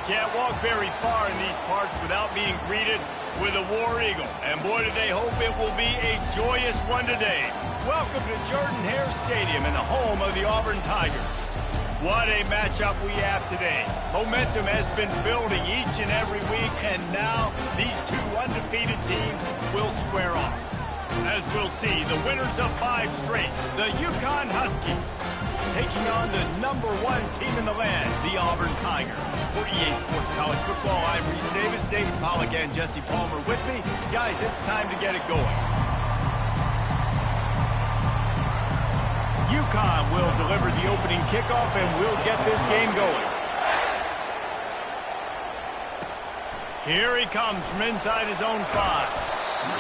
can't walk very far in these parts without being greeted with a War Eagle. And boy, do they hope it will be a joyous one today. Welcome to Jordan-Hare Stadium and the home of the Auburn Tigers. What a matchup we have today. Momentum has been building each and every week, and now these two undefeated teams will square off. As we'll see, the winners of 5 straight, the Uconn Huskies, taking on the #1 team in the land, the Auburn Tigers. For EA Sports College Football, I'm Reese Davis, David Pollack, and Jesse Palmer with me. Guys, it's time to get it going. Uconn will deliver the opening kickoff, and we'll get this game going. Here he comes from inside his own 5.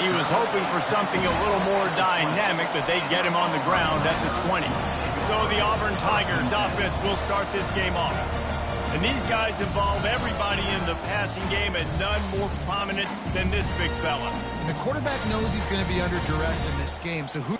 He was hoping for something a little more dynamic, but they get him on the ground at the 20. So the Auburn Tigers offense will start this game off. And these guys involve everybody in the passing game, and none more prominent than this big fella. And the quarterback knows he's going to be under duress in this game, so who...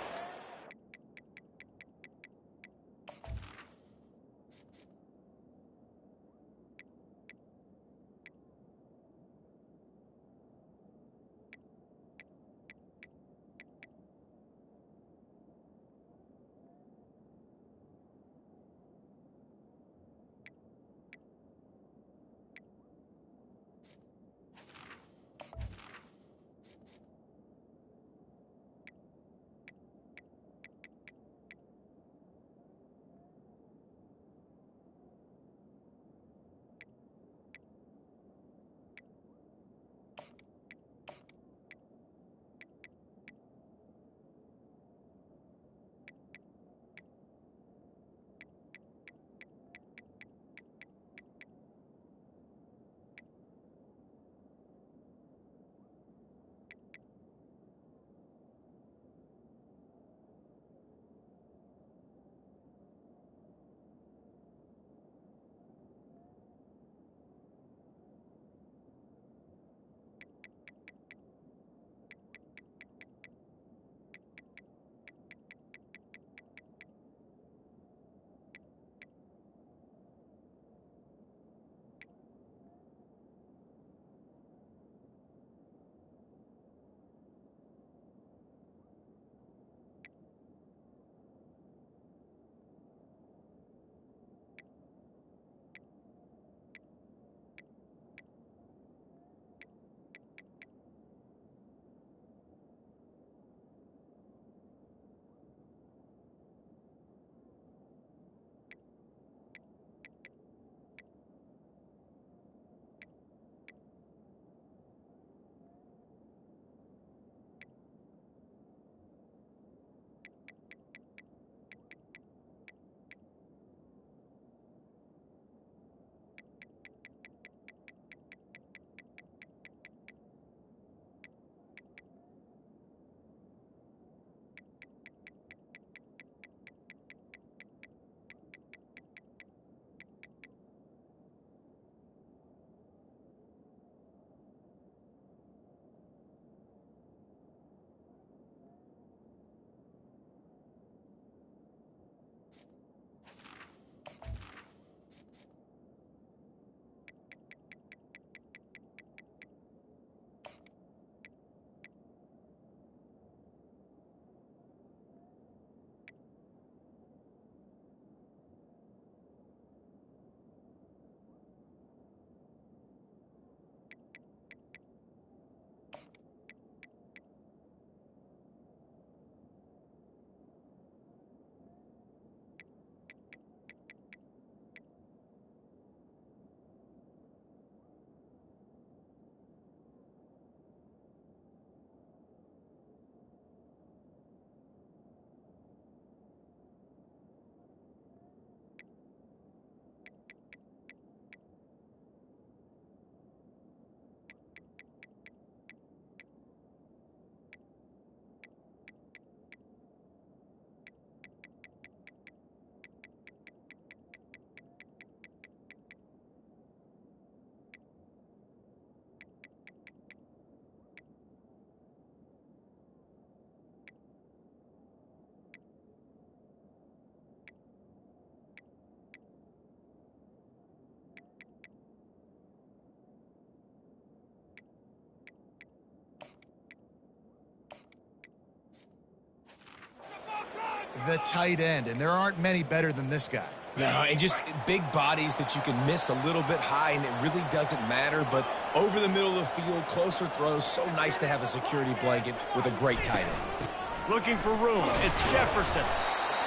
the tight end, and there aren't many better than this guy. No, and just big bodies that you can miss a little bit high, and it really doesn't matter. But over the middle of the field, closer throws, so nice to have a security blanket with a great tight end. Looking for room. It's Jefferson.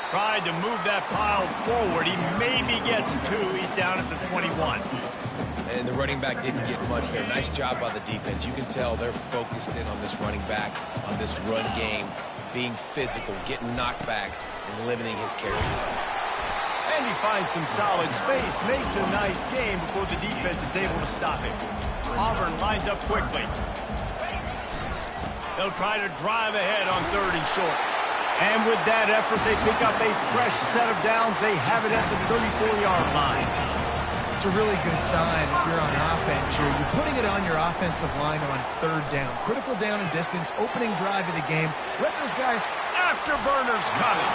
Tried to move that pile forward. He maybe gets two. He's down at the 21. And the running back didn't get much there. Nice job by the defense. You can tell they're focused in on this running back, on this run game, being physical, getting knockbacks, and limiting his carries. And he finds some solid space, makes a nice game before the defense is able to stop him. Auburn lines up quickly. They'll try to drive ahead on 3rd and short. And with that effort, they pick up a fresh set of downs. They have it at the 34-yard line. It's a really good sign if you're on offense here. You're putting it on your offensive line on 3rd down. Critical down and distance, opening drive of the game. Let those guys... Afterburners coming.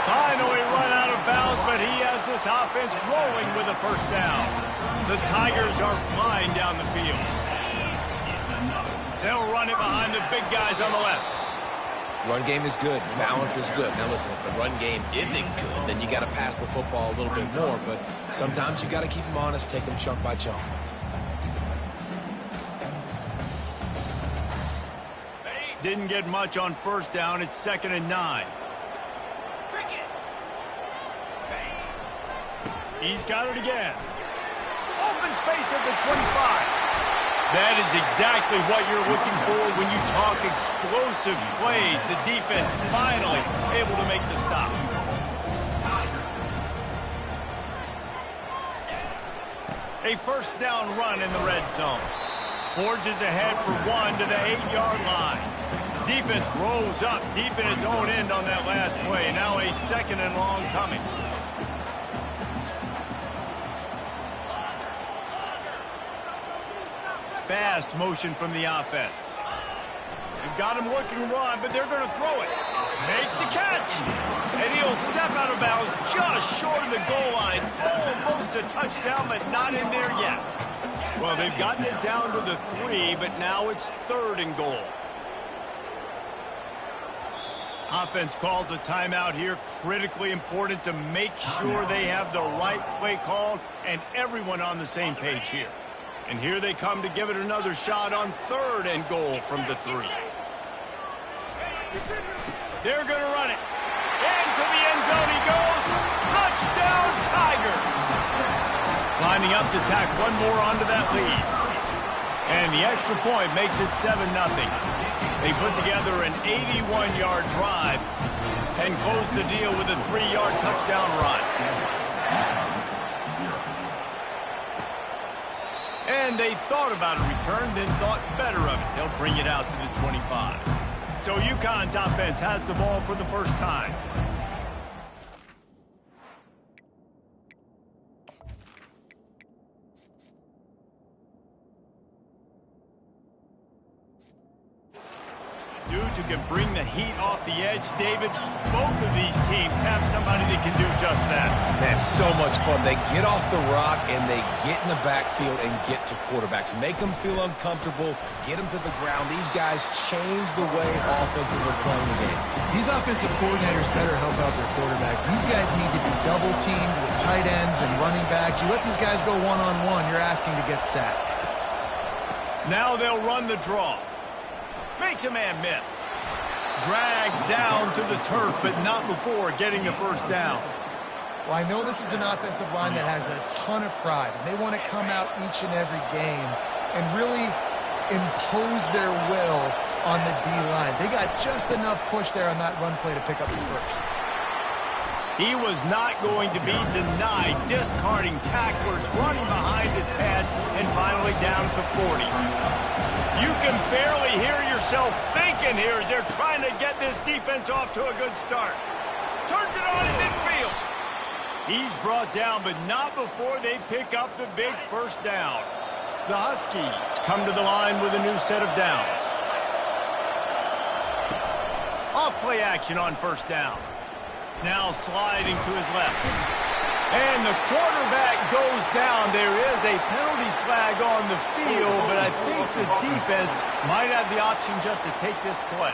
Finally run out of bounds, but he has this offense rolling with a 1st down. The Tigers are flying down the field. They'll run it behind the big guys on the left. Run game is good. Balance is good. Now, listen, if the run game isn't good, then you got to pass the football a little bit more. But sometimes you got to keep them honest, take them chunk by chunk. Didn't get much on 1st down. It's 2nd and 9. He's got it again. Open space at the 25. That is exactly what you're looking for when you talk explosive plays. The defense finally able to make the stop. A 1st down run in the red zone. Forges ahead for 1 to the 8-yard line. Defense rolls up deep in its own end on that last play. Now a 2nd and long coming. Fast motion from the offense. They've got him looking run, but they're going to throw it. Makes the catch. And he'll step out of bounds just short of the goal line. Almost a touchdown, but not in there yet. Well, they've gotten it down to the 3, but now it's 3rd and goal. Offense calls a timeout here. Critically important to make sure they have the right play called and everyone on the same page here. And here they come to give it another shot on 3rd and goal from the 3. They're going to run it. Into the end zone he goes. Touchdown, Tiger. Lining up to tack one more onto that lead. And the extra point makes it 7-0. They put together an 81-yard drive and close the deal with a 3-yard touchdown run. And they thought about a return, then thought better of it. They'll bring it out to the 25. So Uconn's offense has the ball for the 1st time. Dudes who can bring the heat off the edge, David. Both of these teams have somebody that can do just that. Man, so much fun. They get off the rock and they get in the backfield and get to quarterbacks. Make them feel uncomfortable, get them to the ground. These guys change the way offenses are playing the game. These offensive coordinators better help out their quarterback. These guys need to be double-teamed with tight ends and running backs. You let these guys go one-on-one, you're asking to get sacked. Now they'll run the draw. Makes a man miss. Dragged down to the turf, but not before getting the 1st down. Well, I know this is an offensive line that has a ton of pride, and they want to come out each and every game and really impose their will on the D-line. They got just enough push there on that run play to pick up the 1st. He was not going to be denied, discarding tacklers, running behind his pads, and finally down at the 40. You can barely hear yourself thinking here as they're trying to get this defense off to a good start. Turns it on in midfield. He's brought down, but not before they pick up the big 1st down. The Huskies come to the line with a new set of downs. Off play action on 1st down. Now sliding to his left. And the quarterback goes down. There is a penalty flag on the field, but I think the defense might have the option just to take this play.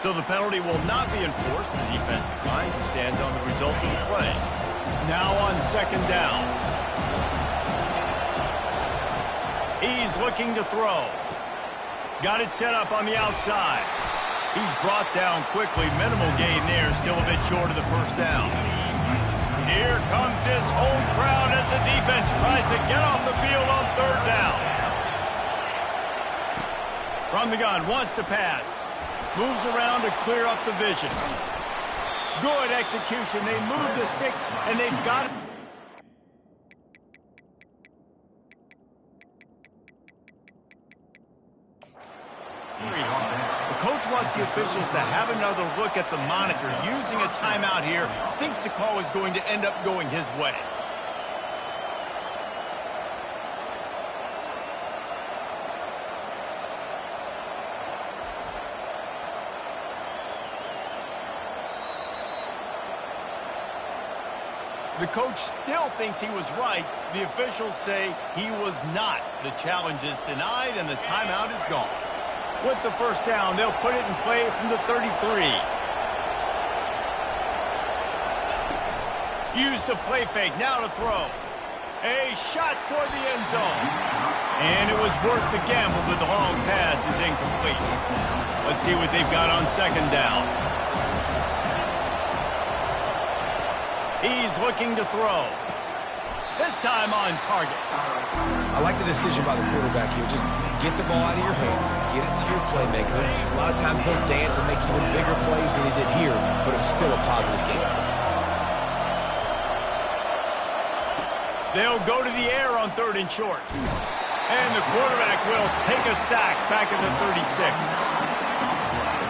So the penalty will not be enforced. The defense declines and stands on the result of the play. Now on second down. He's looking to throw. Got it set up on the outside. He's brought down quickly. Minimal gain there. Still a bit short of the first down. Here comes this home crowd as the defense tries to get off the field on third down. From the gun, wants to pass. Moves around to clear up the vision. Good execution. They move the sticks, and they've got it. The coach wants the officials to have another look at the monitor. Using a timeout here, thinks the call is going to end up going his way. The coach still thinks he was right. The officials say he was not. The challenge is denied, and the timeout is gone. With the first down, they'll put it in play from the 33. Use the play fake, now to throw. A shot toward the end zone. And it was worth the gamble, but the long pass is incomplete. Let's see what they've got on second down. He's looking to throw. This time on target. I like the decision by the quarterback here. Just get the ball out of your hands. Get it to your playmaker. A lot of times he'll dance and make even bigger plays than he did here, but it was still a positive game. They'll go to the air on third and short. And the quarterback will take a sack back at the 36.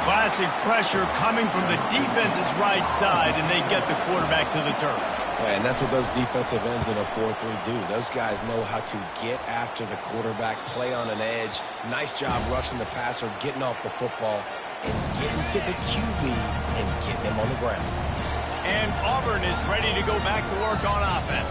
Classic pressure coming from the defense's right side, and they get the quarterback to the turf. Yeah, and that's what those defensive ends in a 4-3 do. Those guys know how to get after the quarterback, play on an edge. Nice job rushing the passer, getting off the football, and getting to the QB and getting him on the ground. And Auburn is ready to go back to work on offense.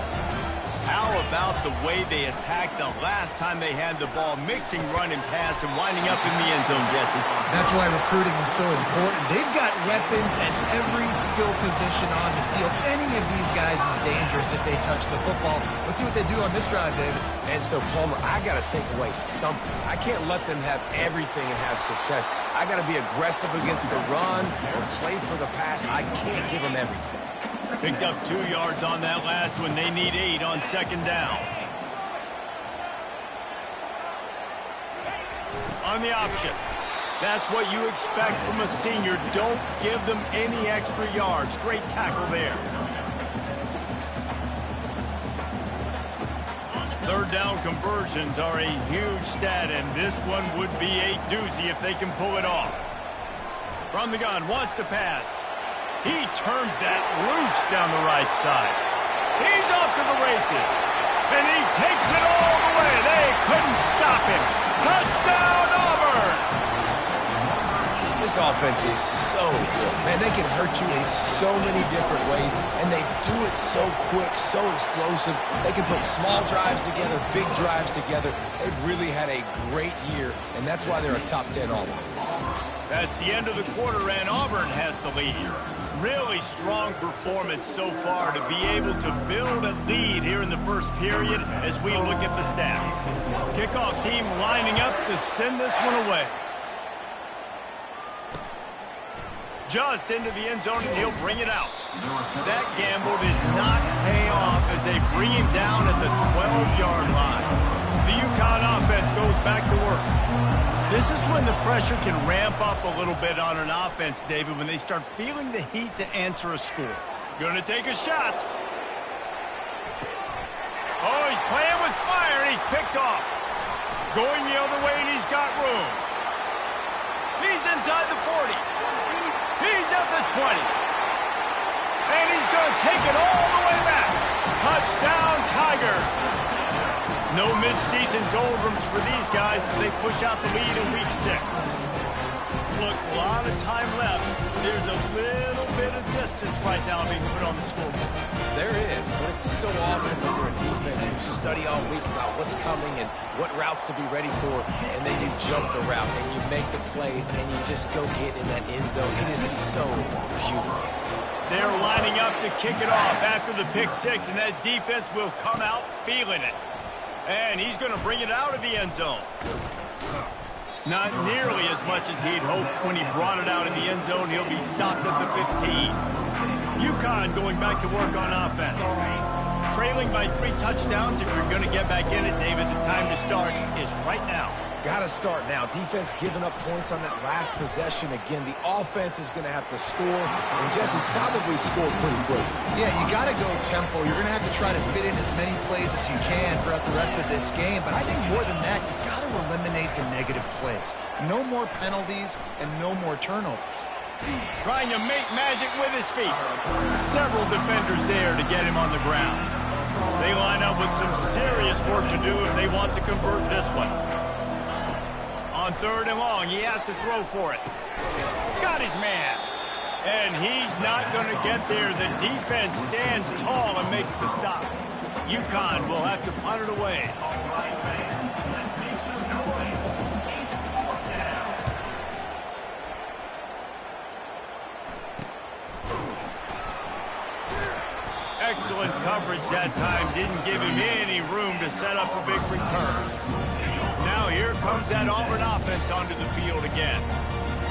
How about the way they attacked the last time they had the ball, mixing run and pass and winding up in the end zone, Jesse? That's why recruiting is so important. They've got weapons at every skill position on the field. Any of these guys is dangerous if they touch the football. Let's see what they do on this drive, David. And so, Palmer, I got to take away something. I can't let them have everything and have success. I got to be aggressive against the run or play for the pass. I can't give them everything. Picked up 2 yards on that last one. They need 8 on second down. On the option. That's what you expect from a senior. Don't give them any extra yards. Great tackle there. Third down conversions are a huge stat, and this one would be a doozy if they can pull it off. From the gun, wants to pass. He turns that loose down the right side. He's off to the races. And he takes it all the way. They couldn't stop him. Touchdown, Auburn! This offense is so good. Man, they can hurt you in so many different ways, and they do it so quick, so explosive. They can put small drives together, big drives together. They've really had a great year, and that's why they're a top 10 offense. That's the end of the quarter, and Auburn has the lead. Really strong performance so far to be able to build a lead here in the first period as we look at the stats. Kickoff team lining up to send this one away. Just into the end zone, and he'll bring it out. That gamble did not pay off as they bring him down at the 12-yard line. The Uconn offense goes back to work. This is when the pressure can ramp up a little bit on an offense, David, when they start feeling the heat to answer a score. Going to take a shot. Oh, he's playing with fire, and he's picked off. Going the other way, and he's got room. He's inside the 40. He's at the 20. And he's going to take it all the way back. Touchdown, Tigers. No mid-season doldrums for these guys as they push out the lead in Week 6. Look, a lot of time left. There's a little bit of distance right now being put on the scoreboard. There is, but it's so awesome when you're a defense and you study all week about what's coming and what routes to be ready for, and then you jump the route and you make the plays, and you just go get in that end zone. It is so beautiful. They're lining up to kick it off after the pick six, and that defense will come out feeling it. And he's going to bring it out of the end zone. Not nearly as much as he'd hoped when he brought it out of the end zone. He'll be stopped at the 15. Uconn going back to work on offense. Trailing by 3 touchdowns. If you're going to get back in it, David, the time to start is right now. Got to start now. Defense giving up points on that last possession. Again, the offense is going to have to score, and Jesse probably scored pretty quick. Yeah, you got to go tempo. You're going to have to try to fit in as many plays as you can throughout the rest of this game. But I think more than that, you got to eliminate the negative plays. No more penalties and no more turnovers. Trying to make magic with his feet. Several defenders there to get him on the ground. They line up with some serious work to do if they want to convert this one. On 3rd and long, he has to throw for it. Got his man. And he's not going to get there. The defense stands tall and makes the stop. Uconn will have to punt it away. Excellent coverage that time. Didn't give him any room to set up a big return. Now here comes that Auburn offense onto the field again.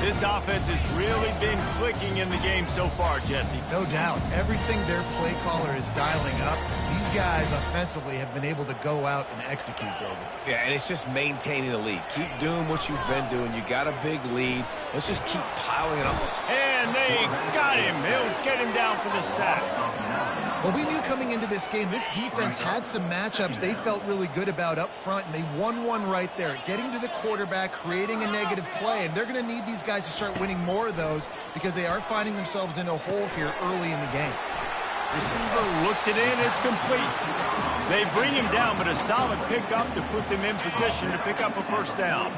This offense has really been clicking in the game so far, Jesse. No doubt. Everything their play caller is dialing up, these guys offensively have been able to go out and execute, David. Yeah, and it's just maintaining the lead. Keep doing what you've been doing. You got a big lead. Let's just keep piling it up. And they got him. He'll get him down for the sack. Well, we knew coming into this game, this defense had some matchups they felt really good about up front, and they won one right there, getting to the quarterback, creating a negative play, and they're going to need these guys to start winning more of those because they are finding themselves in a hole here early in the game. Receiver looks it in, it's complete. They bring him down, but a solid pickup to put them in position to pick up a first down.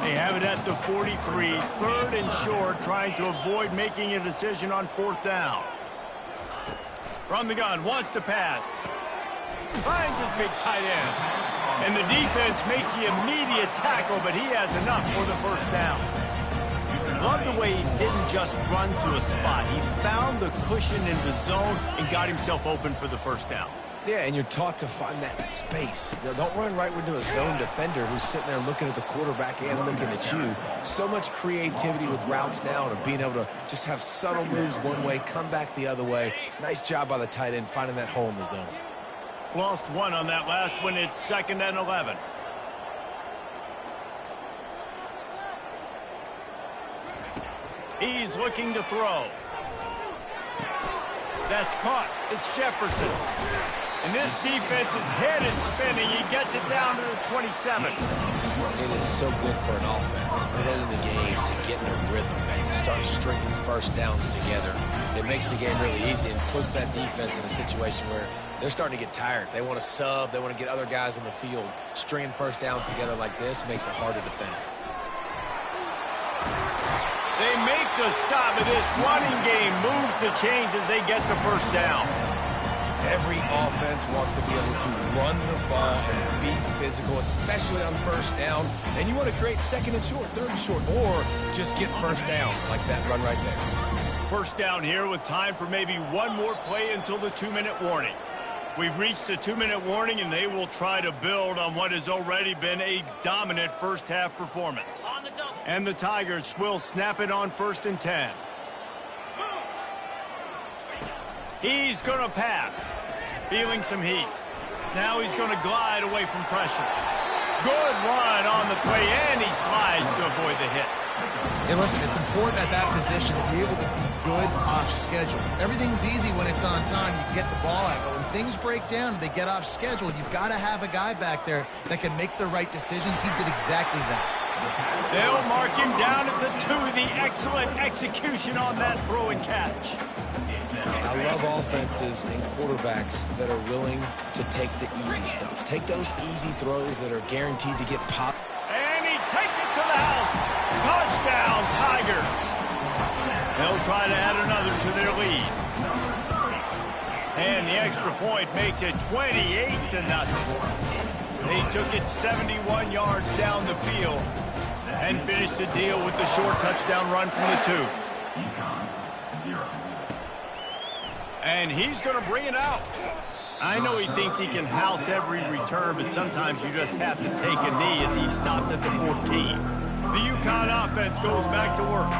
They have it at the 43, 3rd and short, trying to avoid making a decision on 4th down. From the gun, wants to pass. Finds his big tight end. And the defense makes the immediate tackle, but he has enough for the first down. Love the way he didn't just run to a spot. He found the cushion in the zone and got himself open for the first down. Yeah, and you're taught to find that space. Don't run right into a zone defender who's sitting there looking at the quarterback and looking at you. So much creativity with routes now and being able to just have subtle moves one way, come back the other way. Nice job by the tight end finding that hole in the zone. Lost one on that last one. It's 2nd and 11. He's looking to throw. That's caught. It's Jefferson. And this defense's head is spinning. He gets it down to the 27. It is so good for an offense early in the game to get in a rhythm and to start stringing first downs together. It makes the game really easy and puts that defense in a situation where they're starting to get tired. They want to sub. They want to get other guys in the field. Stringing first downs together like this makes it hard to defend. They make the stop, and this running game moves the chains as they get the first down. Every offense wants to be able to run the ball and be physical, especially on first down. And you want to create 2nd and short, 3rd and short, or just get first downs like that run right there. First down here with time for maybe one more play until the 2-minute warning. We've reached the 2-minute warning, and they will try to build on what has already been a dominant first-half performance. And the Tigers will snap it on 1st and 10. He's going to pass. Feeling some heat. Now he's going to glide away from pressure. Good run on the play, and he slides to avoid the hit. Hey, listen, it's important at that position to be able to be good off schedule. Everything's easy when it's on time. You get the ball out. But when things break down, they get off schedule. You've got to have a guy back there that can make the right decisions. He did exactly that. They'll mark him down at the 2. The excellent execution on that throw and catch. I love offenses and quarterbacks that are willing to take the easy stuff. Take those easy throws that are guaranteed to get popped. And he takes it to the house. Touchdown, Tigers. They'll try to add another to their lead. And the extra point makes it 28-0. They took it 71 yards down the field. And finish the deal with the short touchdown run from the 2. Uconn, 0. And he's going to bring it out. I know he thinks he can house every return, but sometimes you just have to take a knee as he stopped at the 14. The Uconn offense goes back to work.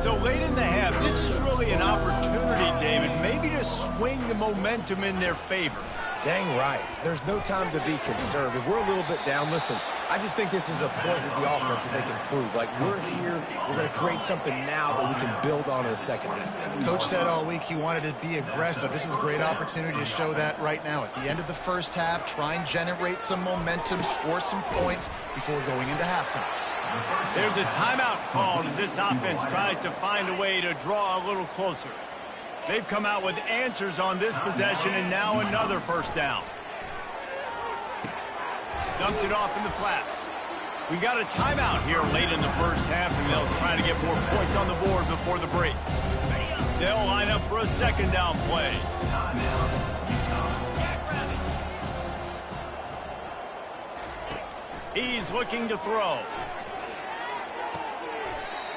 So late in the half, this is really an opportunity, David, maybe to swing the momentum in their favor. Dang right. There's no time to be concerned. If we're a little bit down, listen, I just think this is a point with the offense that they can prove. Like, we're here, we're going to create something now that we can build on in the second half. Coach said all week he wanted to be aggressive. This is a great opportunity to show that right now. At the end of the first half, try and generate some momentum, score some points before going into halftime. There's a timeout called as this offense tries to find a way to draw a little closer. They've come out with answers on this possession, and now another first down. Dumps it off in the flats. We got a timeout here late in the first half, and they'll try to get more points on the board before the break. They'll line up for a second down play. He's looking to throw.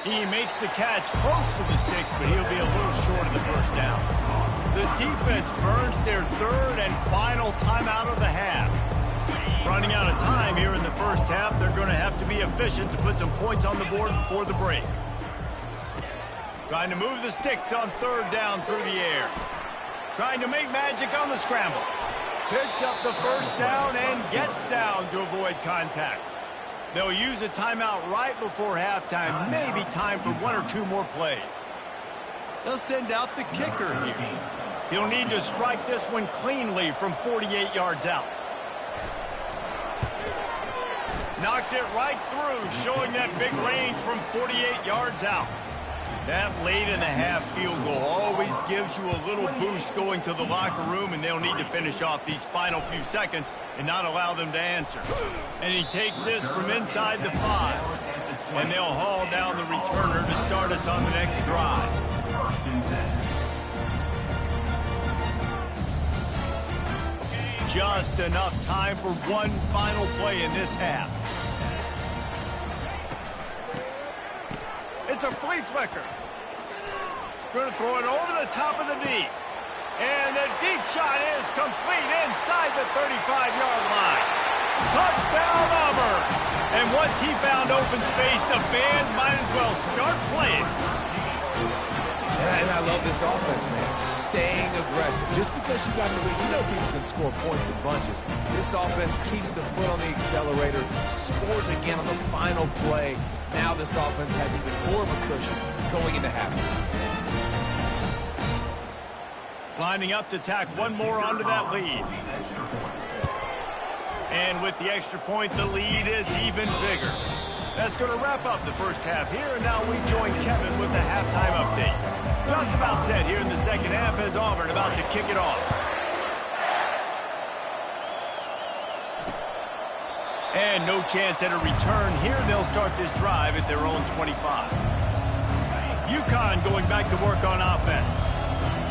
He makes the catch close to the sticks, but he'll be a little short of the first down. The defense burns their third and final timeout of the half. Running out of time here in the first half, they're going to have to be efficient to put some points on the board before the break. Trying to move the sticks on third down through the air. Trying to make magic on the scramble. Picks up the first down and gets down to avoid contact. They'll use a timeout right before halftime, maybe time for one or two more plays. They'll send out the kicker here. He'll need to strike this one cleanly from 48 yards out. Knocked it right through, showing that big range from 48 yards out. That late in the half field goal always gives you a little boost going to the locker room, and they'll need to finish off these final few seconds and not allow them to answer. And he takes this from inside the 5. And they'll haul down the returner to start us on the next drive. Just enough time for one final play in this half. It's a flea flicker. Going to throw it over the top of the D. And the deep shot is complete inside the 35-yard line. Touchdown, Auburn. And once he found open space, the band might as well start playing. And I love this offense, man. Staying aggressive. Just because you got the lead, you know people can score points in bunches. This offense keeps the foot on the accelerator, scores again on the final play. Now this offense has even more of a cushion going into halftime. Lining up to tack one more onto that lead. And with the extra point, the lead is even bigger. That's going to wrap up the first half here, and now we join Kevin with the halftime update. Just about set here in the second half as Auburn about to kick it off. And no chance at a return here. They'll start this drive at their own 25. Uconn going back to work on offense.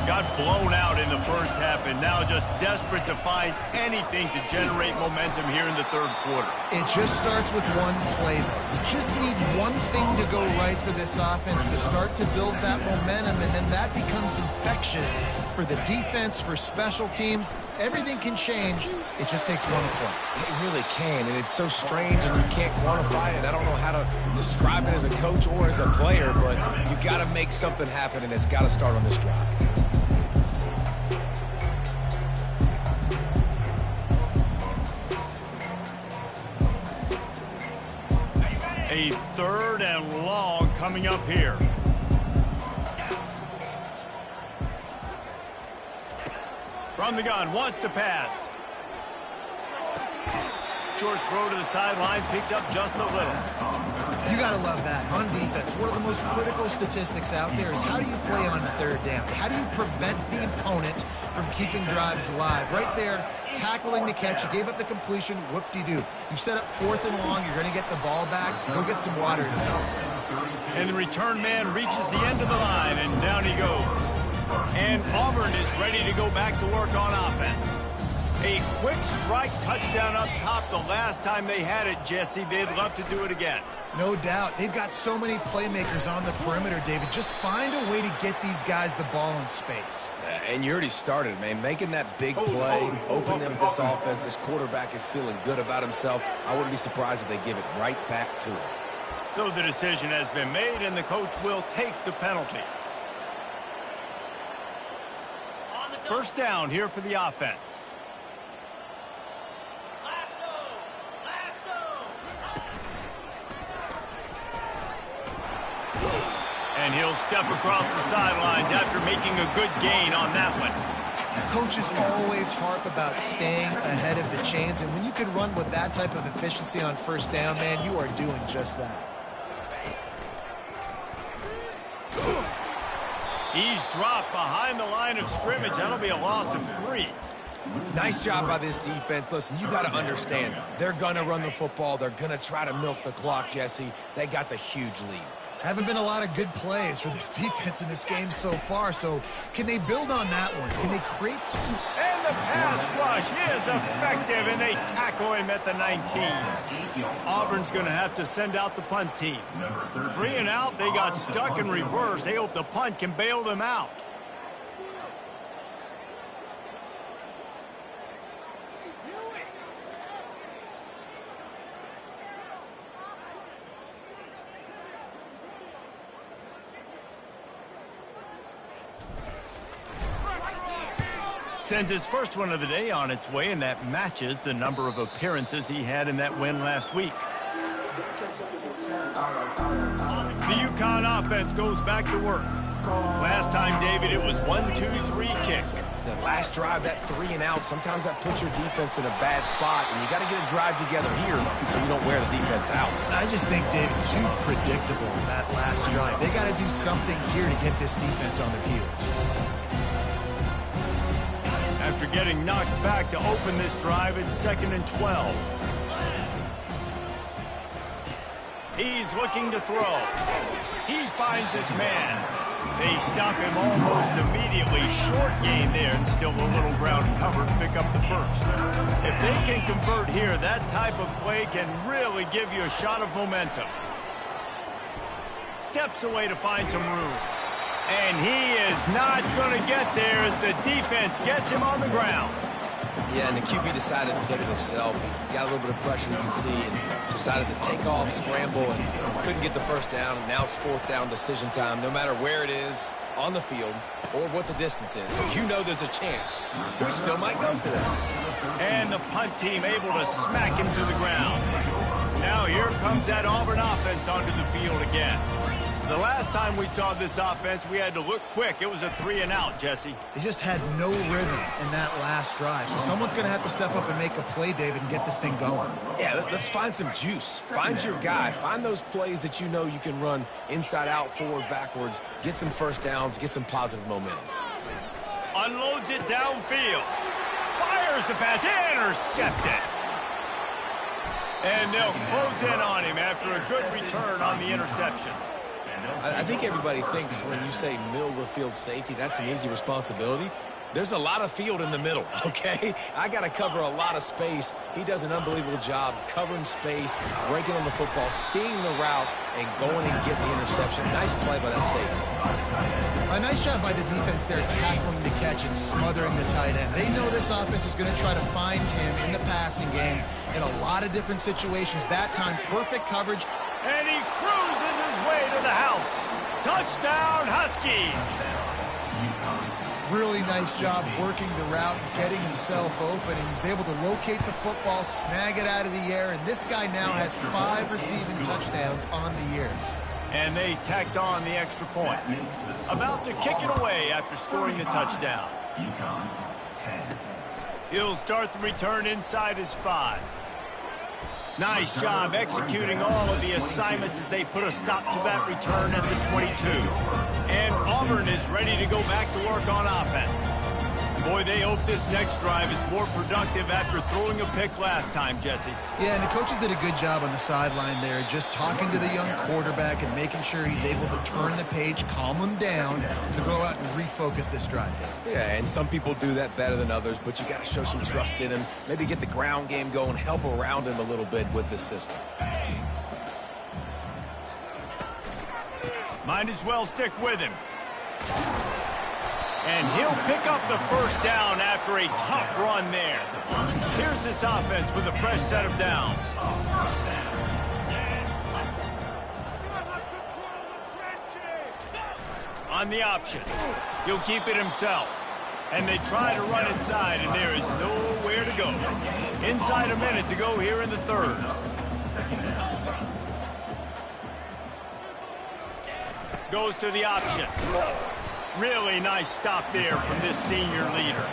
Got blown out in the first half and now just desperate to find anything to generate momentum here in the third quarter. It just starts with one play, though. You just need one thing to go right for this offense to start to build that momentum, and then that becomes infectious for the defense, for special teams. Everything can change. It just takes one play. It really can, and it's so strange, and you can't quantify it. I don't know how to describe it as a coach or as a player, but you got to make something happen, and it's got to start on this drive. A third and long coming up here. From the gun, wants to pass. Short throw to the sideline, picks up just a little. You got to love that. On defense, one of the most critical statistics out there is how do you play on third down? How do you prevent the opponent from keeping drives alive? Right there, tackling the catch. You gave up the completion. Whoop-de-doo. You set up fourth and long. You're going to get the ball back. Go get some water inside. And the return man reaches the end of the line, and down he goes. And Auburn is ready to go back to work on offense. A quick strike touchdown up top the last time they had it, Jesse. They'd love to do it again. No doubt. They've got so many playmakers on the perimeter, David. Just find a way to get these guys the ball in space. And you already started, man. Making that big play, open them this offense. This quarterback is feeling good about himself. I wouldn't be surprised if they give it right back to him. So the decision has been made, and the coach will take the penalty. First down here for the offense. And he'll step across the sidelines after making a good gain on that one. Coaches always harp about staying ahead of the chains, and when you can run with that type of efficiency on first down, man, you are doing just that. He's dropped behind the line of scrimmage. That'll be a loss of 3. Nice job by this defense. Listen, you got to understand, they're going to run the football. They're going to try to milk the clock, Jesse. They got the huge lead. Haven't been a lot of good plays for this defense in this game so far, so can they build on that one? Can they create some... And the pass rush is effective, and they tackle him at the 19. Auburn's going to have to send out the punt team. 3 and out, they got stuck in reverse. They hope the punt can bail them out. Sends his first one of the day on its way, and that matches the number of appearances he had in that win last week. The Uconn offense goes back to work. Last time, David, it was 1-2-3 kick. The last drive, that 3 and out, sometimes that puts your defense in a bad spot, and you got to get a drive together here so you don't wear the defense out. I just think, David, too predictable that last drive. They got to do something here to get this defense on their heels. After getting knocked back to open this drive, it's 2nd and 12. He's looking to throw. He finds his man. They stop him almost immediately. Short gain there, and still a little ground cover to pick up the first. If they can convert here, that type of play can really give you a shot of momentum. Steps away to find some room. And he is not going to get there as the defense gets him on the ground. Yeah, and the QB decided to take it himself. He got a little bit of pressure, you can see, and decided to take off, scramble, and couldn't get the first down. And now it's 4th down decision time. No matter where it is on the field or what the distance is, you know there's a chance. We still might go for it. And the punt team able to smack him to the ground. Now here comes that Auburn offense onto the field again. The last time we saw this offense, we had to look quick. It was a 3 and out, Jesse. They just had no rhythm in that last drive. So someone's going to have to step up and make a play, David, and get this thing going. Yeah, let's find some juice. Find your guy. Find those plays that you know you can run inside out, forward, backwards. Get some first downs. Get some positive momentum. Unloads it downfield. Fires the pass. Intercepted. And they'll close in on him after a good return on the interception. I think everybody thinks when you say middle of the field safety, that's an easy responsibility. There's a lot of field in the middle, okay? I got to cover a lot of space. He does an unbelievable job covering space, breaking on the football, seeing the route, and going and getting the interception. Nice play by that safety. A nice job by the defense there, tackling the catch and smothering the tight end. They know this offense is going to try to find him in the passing game in a lot of different situations. That time, perfect coverage. And he cruises his way to the house. Touchdown, Huskies. Really nice job working the route, getting himself open. He was able to locate the football, snag it out of the air, and this guy now has 5 receiving touchdowns on the year. And they tacked on the extra point. About to kick it away after scoring the touchdown. Uconn 10. He'll start the return inside his 5. Nice job executing all of the assignments as they put a stop to that return at the 22. And Auburn is ready to go back to work on offense. Boy, they hope this next drive is more productive after throwing a pick last time, Jesse. Yeah, and the coaches did a good job on the sideline there, just talking to the young quarterback and making sure he's able to turn the page, calm him down, to go out and refocus this drive. Yeah, and some people do that better than others, but you got to show some trust in him, maybe get the ground game going, help around him a little bit with this system. Might as well stick with him. And he'll pick up the first down after a tough run there. Here's this offense with a fresh set of downs. On the option. He'll keep it himself. And they try to run inside, and there is nowhere to go. Inside a minute to go here in the third. Goes to the option. Really nice stop there from this senior leader.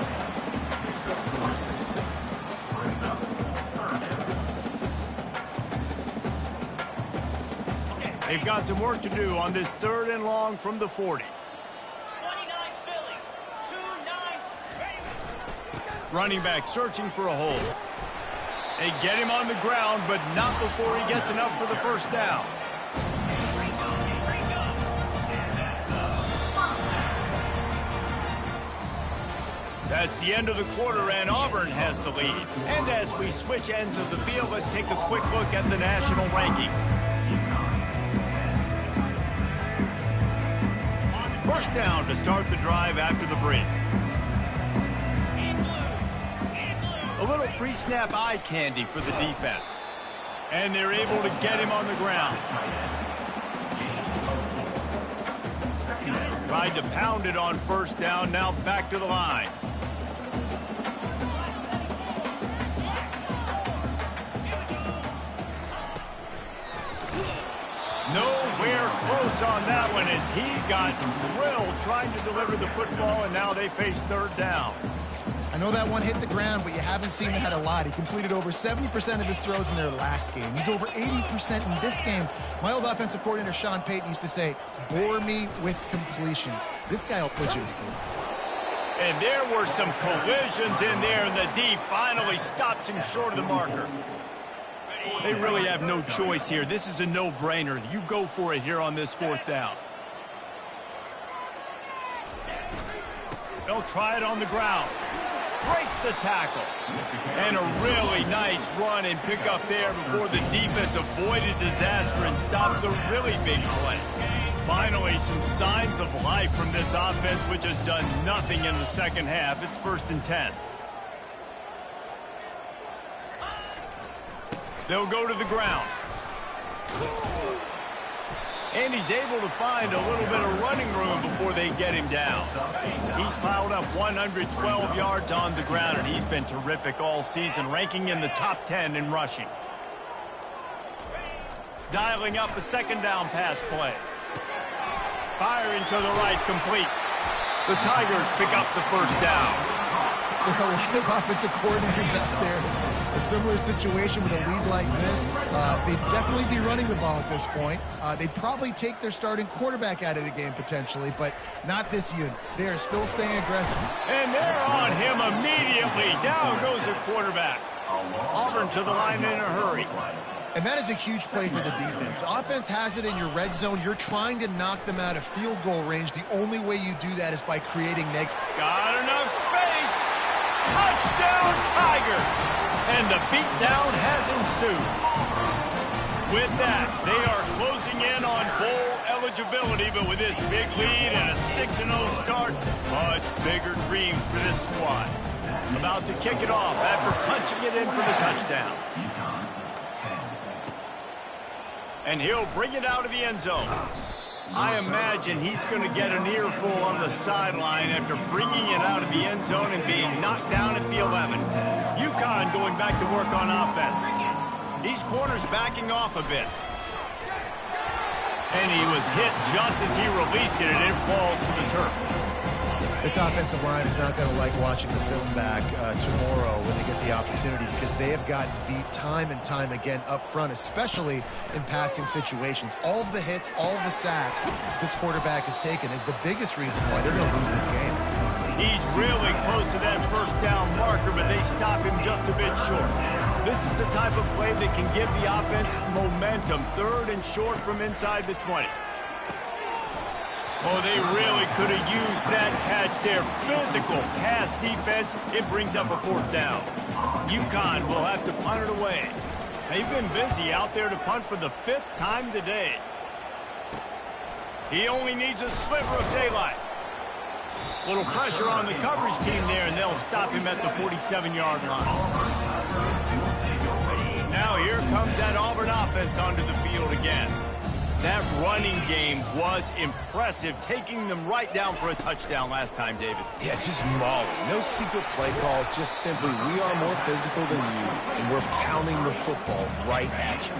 They've got some work to do on this 3rd and long from the 40. Running back searching for a hole. They get him on the ground, but not before he gets enough for the first down. That's the end of the quarter, and Auburn has the lead. And as we switch ends of the field, let's take a quick look at the national rankings. First down to start the drive after the break. A little pre-snap eye candy for the defense. And they're able to get him on the ground. Tried to pound it on first down, now back to the line. Nowhere close on that one as he got drilled trying to deliver the football, and now they face 3rd down. I know that one hit the ground, but you haven't seen him had a lot. He completed over 70% of his throws in their last game. He's over 80% in this game. My old offensive coordinator, Sean Payton, used to say, bore me with completions. This guy will put you to sleep. And there were some collisions in there, and the D finally stops him short of the marker. They really have no choice here. This is a no-brainer. You go for it here on this 4th down. They'll try it on the ground. Breaks the tackle. And a really nice run and pick up there before the defense avoided disaster and stopped the really big play. Finally, some signs of life from this offense, which has done nothing in the second half. It's 1st and 10. They'll go to the ground. And he's able to find a little bit of running room before they get him down. He's piled up 112 yards on the ground, and he's been terrific all season, ranking in the top 10 in rushing. Dialing up a 2nd down pass play. Firing to the right, complete. The Tigers pick up the first down. There are a lot of offensive coordinators out there. A similar situation with a lead like this, they'd definitely be running the ball at this point. They'd probably take their starting quarterback out of the game potentially, but not this unit. They are still staying aggressive. And they're on him immediately. Down goes the quarterback. Auburn to the line in a hurry. And that is a huge play for the defense. Offense has it in your red zone. You're trying to knock them out of field goal range. The only way you do that is by creating Got enough space. Touchdown, Tiger. And the beatdown has ensued. With that, they are closing in on bowl eligibility, but with this big lead and a 6-0 start, much bigger dreams for this squad. About to kick it off after punching it in for the touchdown. And he'll bring it out of the end zone. I imagine he's going to get an earful on the sideline after bringing it out of the end zone and being knocked down at the 11. Uconn going back to work on offense. These corners backing off a bit. And he was hit just as he released it, and it falls to the turf. This offensive line is not going to like watching the film back tomorrow when they get the opportunity, because they have gotten beat time and time again up front, especially in passing situations. All of the hits, all of the sacks this quarterback has taken is the biggest reason why they're going to lose this game. He's really close to that first down marker, but they stop him just a bit short. This is the type of play that can give the offense momentum. 3rd and short from inside the 20. Oh, they really could have used that catch there. Physical pass defense. It brings up a 4th down. Uconn will have to punt it away. They've been busy out there to punt for the 5th time today. He only needs a sliver of daylight. Little pressure on the coverage team there, and they'll stop him at the 47-yard line. Now here comes that Auburn offense onto the field again. That running game was impressive, taking them right down for a touchdown last time, David. Yeah, just mauling. No secret play calls, just simply we are more physical than you, and we're pounding the football right at you.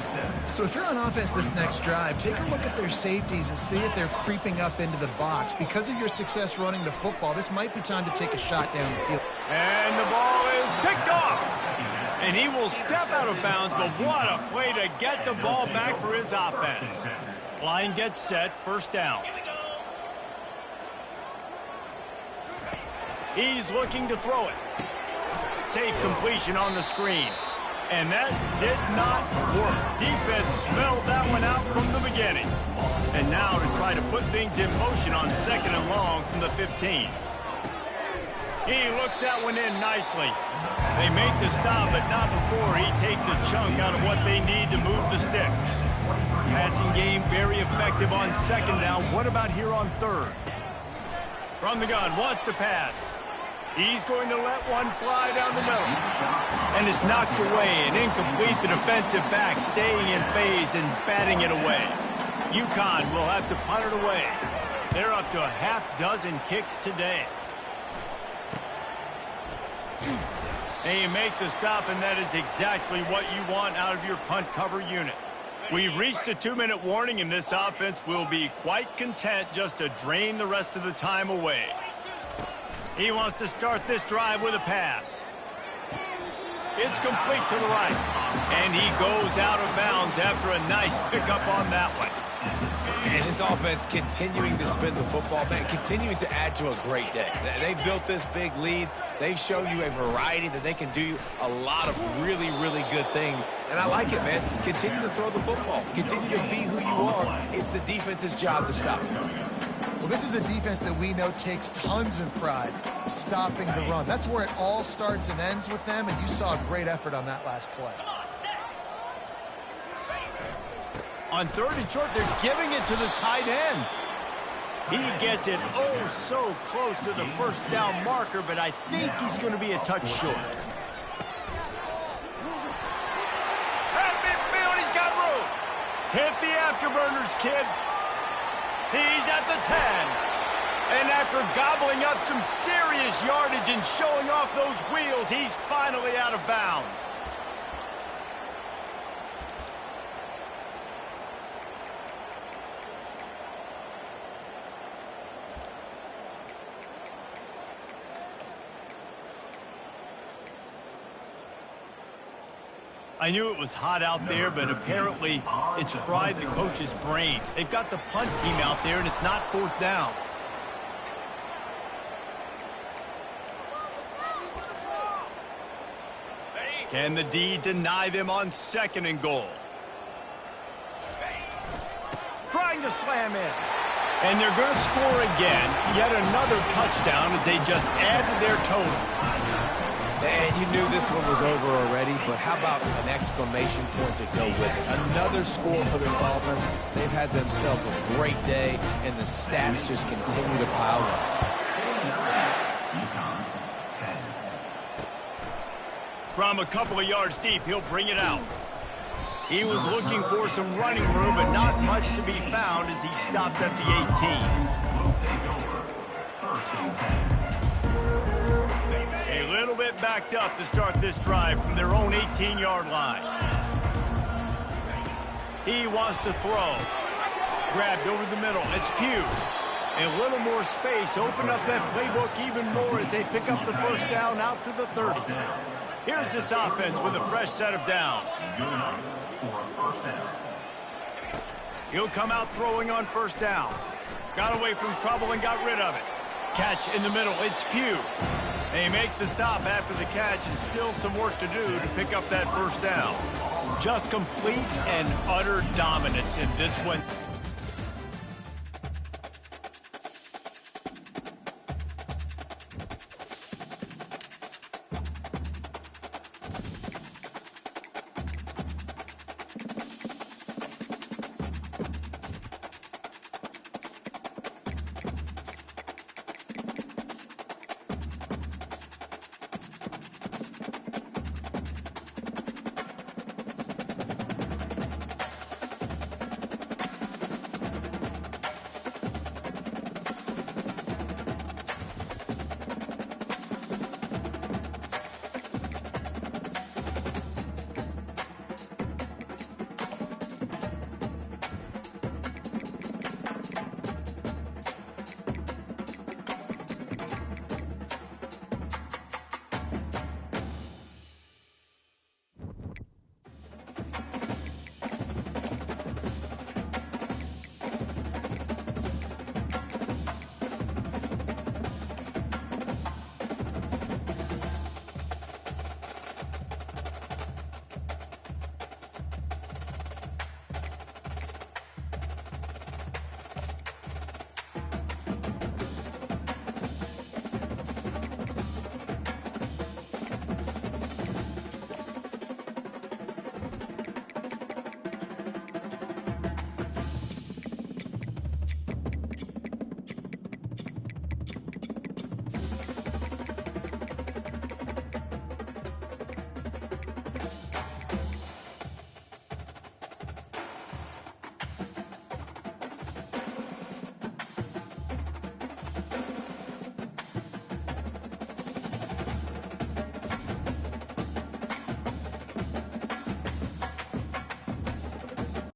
So if you're on offense this next drive, take a look at their safeties and see if they're creeping up into the box. Because of your success running the football, this might be time to take a shot down the field. And the ball is picked off. And he will step out of bounds, but what a play to get the ball back for his offense. Line gets set, 1st down. He's looking to throw it. Safe completion on the screen. And that did not work. Defense smelled that one out from the beginning. And now to try to put things in motion on 2nd and long from the 15. He looks that one in nicely. They make the stop, but not before he takes a chunk out of what they need to move the sticks. Passing game very effective on 2nd down. What about here on 3rd? From the gun, wants to pass. He's going to let one fly down the middle. And it's knocked away and incomplete. The defensive back staying in phase and batting it away. Uconn will have to punt it away. They're up to a half-dozen kicks today. And you make the stop, and that is exactly what you want out of your punt cover unit. We've reached the 2-minute warning, and this offense will be quite content just to drain the rest of the time away. He wants to start this drive with a pass. It's complete to the right. And he goes out of bounds after a nice pickup on that one. And his offense continuing to spin the football, man, continuing to add to a great day. They've built this big lead. They've shown you a variety that they can do a lot of really, really good things. And I like it, man. Continue to throw the football. Continue to be who you are. It's the defense's job to stop you. Well, this is a defense that we know takes tons of pride stopping the run. That's where it all starts and ends with them, and you saw a great effort on that last play. On 3rd and short, they're giving it to the tight end. He gets it oh so close to the 1st down marker, but I think he's going to be a touch short. At midfield, he's got room. Hit the afterburners, kid. He's at the 10. And after gobbling up some serious yardage and showing off those wheels, he's finally out of bounds. I knew it was hot out there, but apparently it's fried the coach's brain. They've got the punt team out there, and it's not 4th down. Can the D deny them on 2nd and goal? Trying to slam in. And they're going to score again. Yet another touchdown as they just added their total. And you knew this one was over already, but how about an exclamation point to go with it? Another score for this offense. They've had themselves a great day, and the stats just continue to pile up. From a couple of yards deep, he'll bring it out. He was looking for some running room, but not much to be found as he stopped at the 18. A little bit backed up to start this drive from their own 18-yard line. He wants to throw. Grabbed over the middle. It's Pugh. A little more space. Open up that playbook even more as they pick up the 1st down out to the 30. Here's this offense with a fresh set of downs. He'll come out throwing on 1st down. Got away from trouble and got rid of it. Catch in the middle. It's Pugh. They make the stop after the catch, and still some work to do to pick up that first down. Just complete and utter dominance in this one.